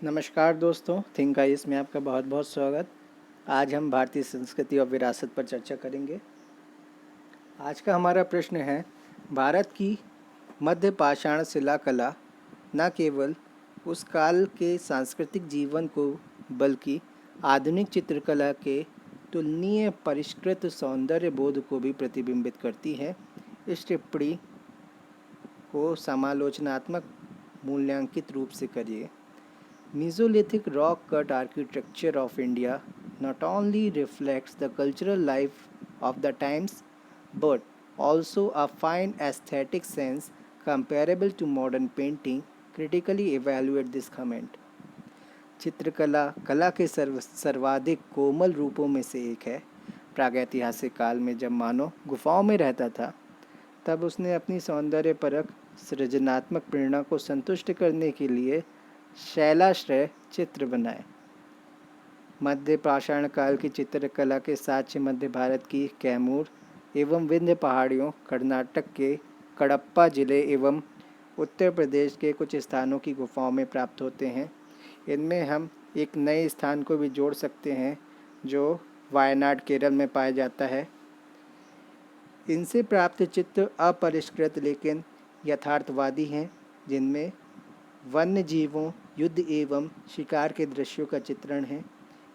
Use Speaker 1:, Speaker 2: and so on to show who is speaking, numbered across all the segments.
Speaker 1: नमस्कार दोस्तों, think ice में आपका बहुत बहुत स्वागत। आज हम भारतीय संस्कृति और विरासत पर चर्चा करेंगे। आज का हमारा प्रश्न है, भारत की मध्य पाषाण शिला कला न केवल उस काल के सांस्कृतिक जीवन को बल्कि आधुनिक चित्रकला के तुलनीय परिष्कृत सौंदर्य बोध को भी प्रतिबिंबित करती है। इस टिप्पणी को समालोचनात्मक मूल्यांकित रूप से करिए। Mesolithic rock cut architecture of India not only reflects the cultural life of the times but also a fine aesthetic sense comparable to modern painting. Critically evaluate this comment. चित्रकला कला के सर्वाधिक कोमल रूपों में से एक है। प्रागैतिहासिक काल में जब मानव गुफाओं में रहता था, तब उसने अपनी सौंदर्यपरक सृजनात्मक प्रेरणा को संतुष्ट करने के लिए शैलाश्रय चित्र बनाए। मध्य पाषाण काल की चित्रकला के साक्ष्य मध्य भारत की कैमूर एवं विंध्य पहाड़ियों, कर्नाटक के कडप्पा जिले एवं उत्तर प्रदेश के कुछ स्थानों की गुफाओं में प्राप्त होते हैं। इनमें हम एक नए स्थान को भी जोड़ सकते हैं जो वायनाड केरल में पाया जाता है। इनसे प्राप्त चित्र अपरिष्कृत लेकिन यथार्थवादी हैं, जिनमें वन्य जीवों, युद्ध एवं शिकार के दृश्यों का चित्रण है।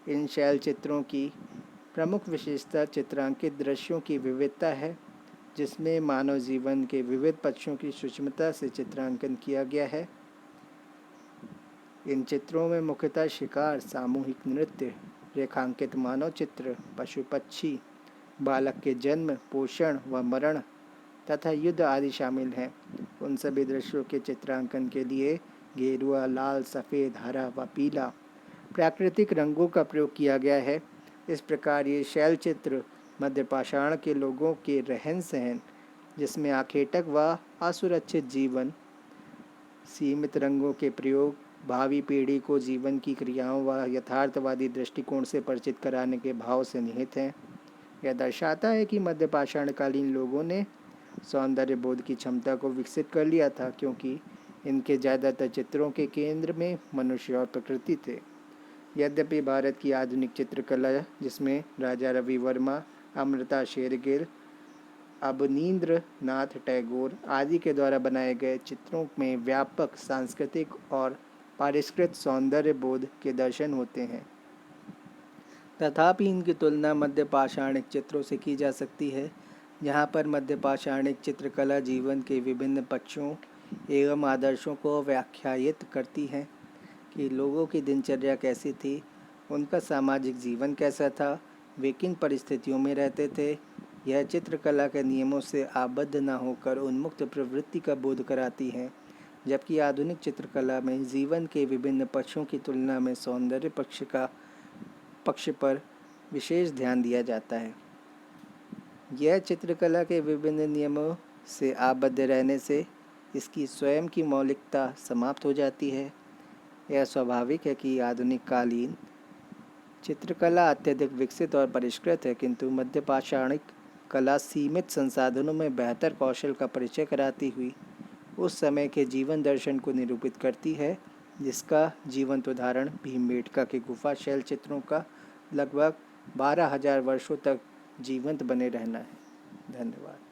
Speaker 1: इन शैल चित्रों की प्रमुख विशेषता चित्रांकित दृश्यों की विविधता है, जिसमें मानव जीवन के विविध पक्षों की सूक्ष्मता से चित्रांकन किया गया है। इन चित्रों में मुख्यतः शिकार, सामूहिक नृत्य, रेखांकित मानव चित्र, पशु पक्षी, बालक के जन्म, पोषण व मरण तथा युद्ध आदि शामिल हैं। उन सभी दृश्यों के चित्रांकन के लिए गेरुआ, लाल, सफ़ेद, हरा व पीला प्राकृतिक रंगों का प्रयोग किया गया है। इस प्रकार ये शैल चित्र मध्य पाषाण के लोगों के रहन सहन, जिसमें आखेटक व असुरक्षित जीवन, सीमित रंगों के प्रयोग, भावी पीढ़ी को जीवन की क्रियाओं व यथार्थवादी दृष्टिकोण से परिचित कराने के भाव से निहित हैं। यह दर्शाता है कि मध्य पाषाणकालीन लोगों ने सौंदर्य बोध की क्षमता को विकसित कर लिया था, क्योंकि इनके ज़्यादातर चित्रों के केंद्र में मनुष्य और प्रकृति थे। यद्यपि भारत की आधुनिक चित्रकला, जिसमें राजा रवि वर्मा, अमृता शेरगिल, अवनींद्र नाथ टैगोर आदि के द्वारा बनाए गए चित्रों में व्यापक सांस्कृतिक और परिष्कृत सौंदर्य बोध के दर्शन होते हैं, तथापि इनकी तुलना मध्य पाषाणिक चित्रों से की जा सकती है, जहाँ पर मध्य पाषाणिक चित्रकला जीवन के विभिन्न पक्षों एवं आदर्शों को व्याख्यायित करती है कि लोगों की दिनचर्या कैसी थी, उनका सामाजिक जीवन कैसा था, वे किन परिस्थितियों में रहते थे। यह चित्रकला के नियमों से आबद्ध न होकर उन्मुक्त प्रवृत्ति का बोध कराती है, जबकि आधुनिक चित्रकला में जीवन के विभिन्न पक्षों की तुलना में सौंदर्य पक्ष पर विशेष ध्यान दिया जाता है। यह चित्रकला के विभिन्न नियमों से आबद्ध रहने से इसकी स्वयं की मौलिकता समाप्त हो जाती है। यह स्वाभाविक है कि आधुनिक कालीन चित्रकला अत्यधिक विकसित और परिष्कृत है, किंतु मध्य पाषाणिक कला सीमित संसाधनों में बेहतर कौशल का परिचय कराती हुई उस समय के जीवन दर्शन को निरूपित करती है, जिसका जीवंत उदाहरण भीमबेटका के गुफा शैल चित्रों का लगभग 12,000 वर्षों तक जीवंत बने रहना है। धन्यवाद।